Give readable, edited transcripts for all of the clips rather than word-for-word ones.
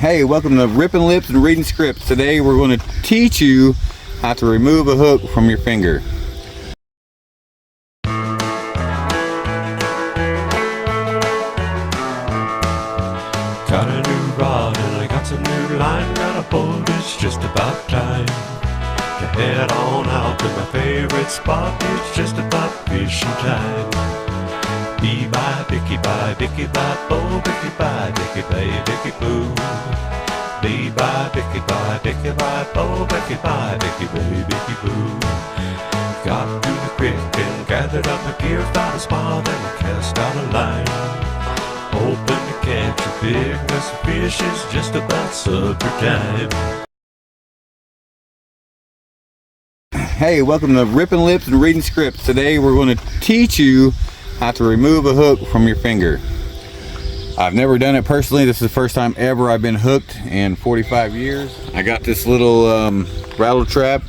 Hey, welcome to Ripping Lips and Reading Scripts. Today we're going to teach you how to remove a hook from your finger. Got a new rod and I got some new line. Got a boat, it's just about time to head on out to my favorite spot. It's just about fishing time. Bee bye, bicky bye, bicky bye, bo, bicky bye, bicky bye, bicky boo. Bee bye, bicky bye, bicky bye, bo, bicky bye, bicky bye, bicky boo. Got to the creek and gathered up my gear, found a spot and I cast out a line. Hoping to catch a big mess of fish, it's just about supper time. Hey, welcome to Ripping Lips and Reading Scripts. Today we're going to teach you how to remove a hook from your finger. I've never done it personally. This is the first time ever I've been hooked in 45 years. I got this little rattle trap.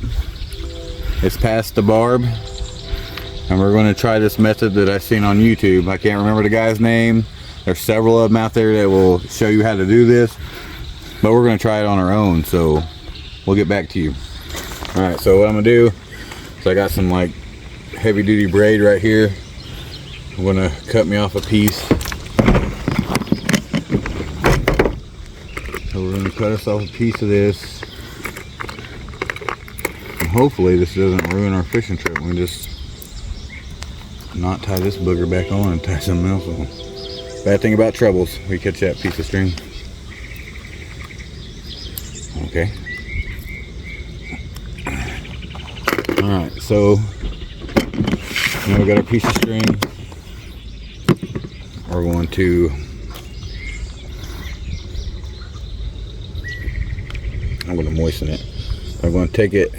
It's past the barb. And we're going to try this method that I've seen on YouTube. I can't remember the guy's name. There's several of them out there that will show you how to do this. But we're going to try it on our own. So we'll get back to you. Alright, so what I'm going to do is I got some like heavy duty braid right here. I'm going to cut me off a piece. So we're going to cut us off a piece of this. And hopefully this doesn't ruin our fishing trip. We can just not tie this booger back on and tie something else on. Bad thing about trebles, we catch that piece of string. Okay. Alright, so now we got our piece of string. We're going to I'm going to moisten it. I'm going to take it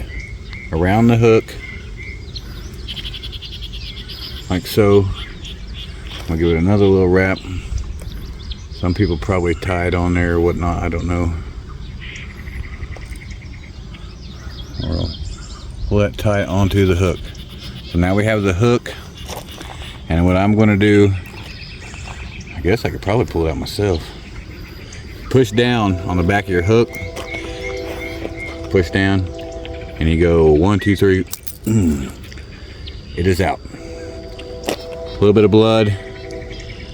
around the hook like so. I'll give it another little wrap. Some people probably tie it on there or whatnot, I don't know. Or I'll pull that tie onto the hook. So now we have the hook, and what I'm going to do, I guess I could probably pull it out myself. Push down on the back of your hook. Push down, and you go 1, 2, 3. It is out. A little bit of blood,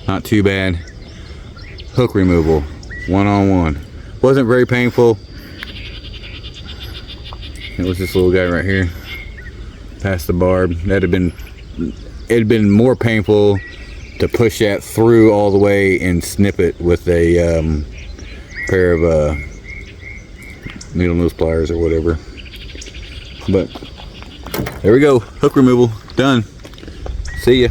not too bad. Hook removal, one-on-one. Wasn't very painful. It was this little guy right here, past the barb. It'd been more painful to push that through all the way and snip it with a pair of needle nose pliers or whatever. But there we go, hook removal done. See ya.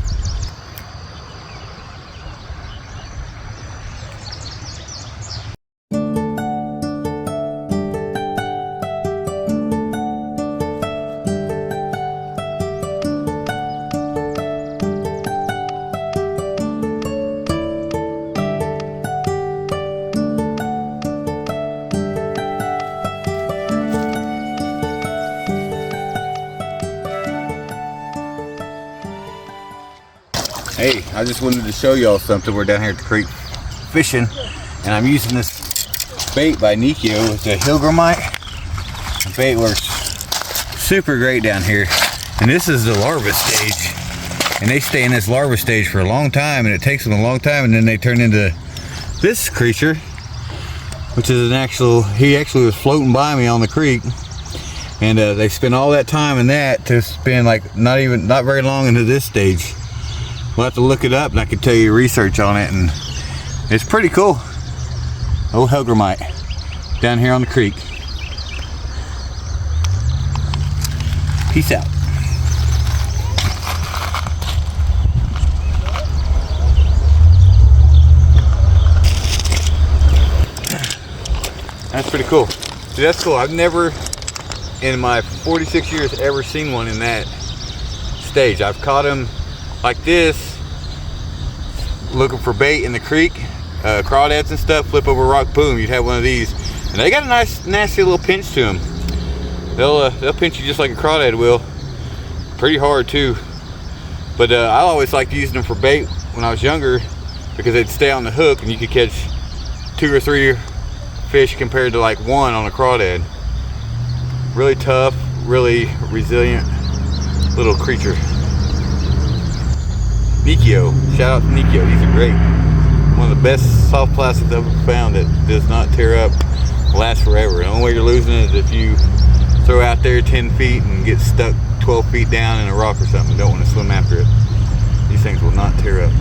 Hey, I just wanted to show y'all something. We're down here at the creek fishing, and I'm using this bait by Nikio. It's a hellgrammite. The bait works super great down here, and this is the larva stage, and they stay in this larva stage for a long time, and it takes them a long time, and then they turn into this creature, which is he actually was floating by me on the creek, and they spend all that time in that to spend like not very long into this stage. We'll have to look it up, and I can tell you research on it, and it's pretty cool. Oh, hellgrammite down here on the creek. Peace out. That's pretty cool. See, that's cool. I've never in my 46 years ever seen one in that stage. I've caught them like this, looking for bait in the creek, crawdads and stuff, flip over a rock, boom, you'd have one of these. And they got a nice, nasty little pinch to them. They'll pinch you just like a crawdad will. Pretty hard too. But I always liked using them for bait when I was younger, because they'd stay on the hook and you could catch 2 or 3 fish compared to like 1 on a crawdad. Really tough, really resilient little creature. Nikio, shout out to Nikio, these are great. One of the best soft plastics I've ever found that does not tear up, lasts forever. The only way you're losing it is if you throw out there 10 feet and get stuck 12 feet down in a rock or something. Don't want to swim after it. These things will not tear up.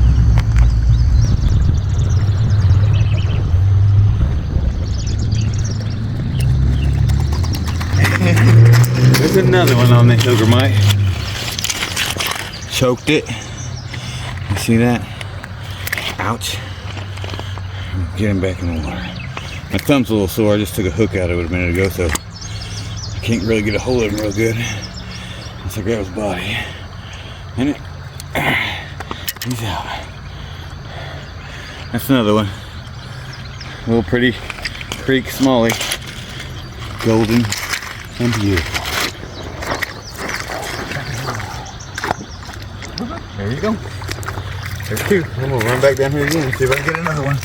There's another one on the hellgrammite. Choked it. You see that? Ouch. Get him back in the water. My thumb's a little sore. I just took a hook out of it a minute ago, so I can't really get a hold of him real good. Once I grab his body. And he's out. That's another one. A little pretty creek smallie. Golden and beautiful. There you go. There's 2. I'm gonna run back down here again and see if I can get another one.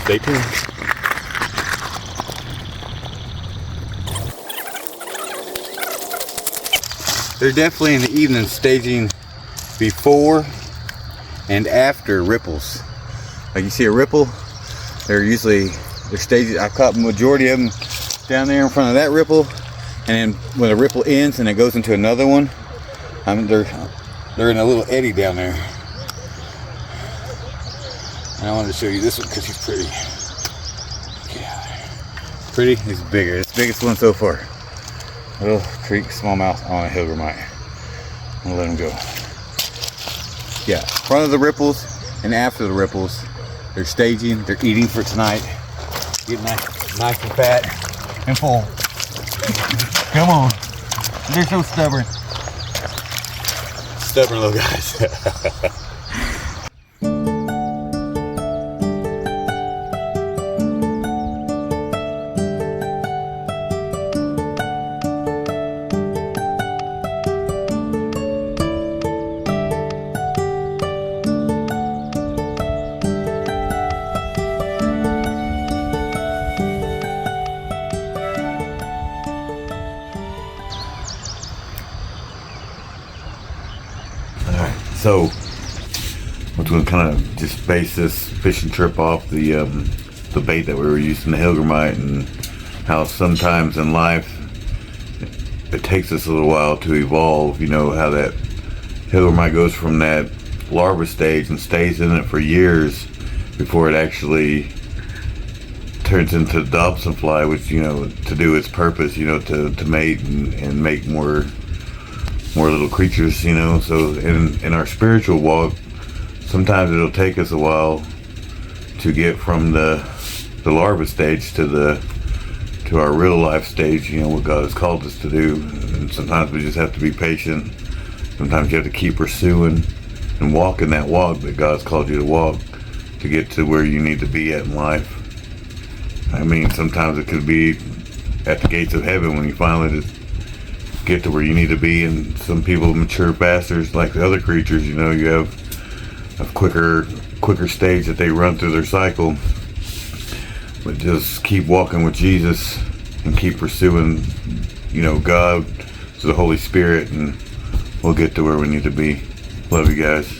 Stay tuned. They're definitely in the evening staging before and after ripples. Like you see a ripple, they're staging. I caught the majority of them down there in front of that ripple, and then when the ripple ends and it goes into another one, they're in a little eddy down there. And I wanted to show you this one because he's pretty. Yeah, pretty. He's bigger. It's the biggest one so far. Little creek smallmouth on a hellgrammite. I'm gonna let him go. Yeah, front of the ripples and after the ripples, they're staging. They're eating for tonight. Getting nice and fat and full. Come on. They're so stubborn. Stubborn little guys. So, we're going to kind of just base this fishing trip off the bait that we were using, the hellgrammite, and how sometimes in life it takes us a little while to evolve. You know, how that hellgrammite goes from that larva stage and stays in it for years before it actually turns into the Dobson fly, which, you know, to do its purpose, you know, to mate and make more little creatures, you know. So in our spiritual walk, sometimes it'll take us a while to get from the larva stage to our real life stage, you know, what God has called us to do. And sometimes we just have to be patient. Sometimes you have to keep pursuing and walking that walk that God's called you to walk to get to where you need to be at in life. I mean, sometimes it could be at the gates of heaven when you finally just get to where you need to be, and some people mature faster, like the other creatures. You know, you have a quicker stage that they run through their cycle. But just keep walking with Jesus and keep pursuing, you know, God through the Holy Spirit, and we'll get to where we need to be. Love you guys.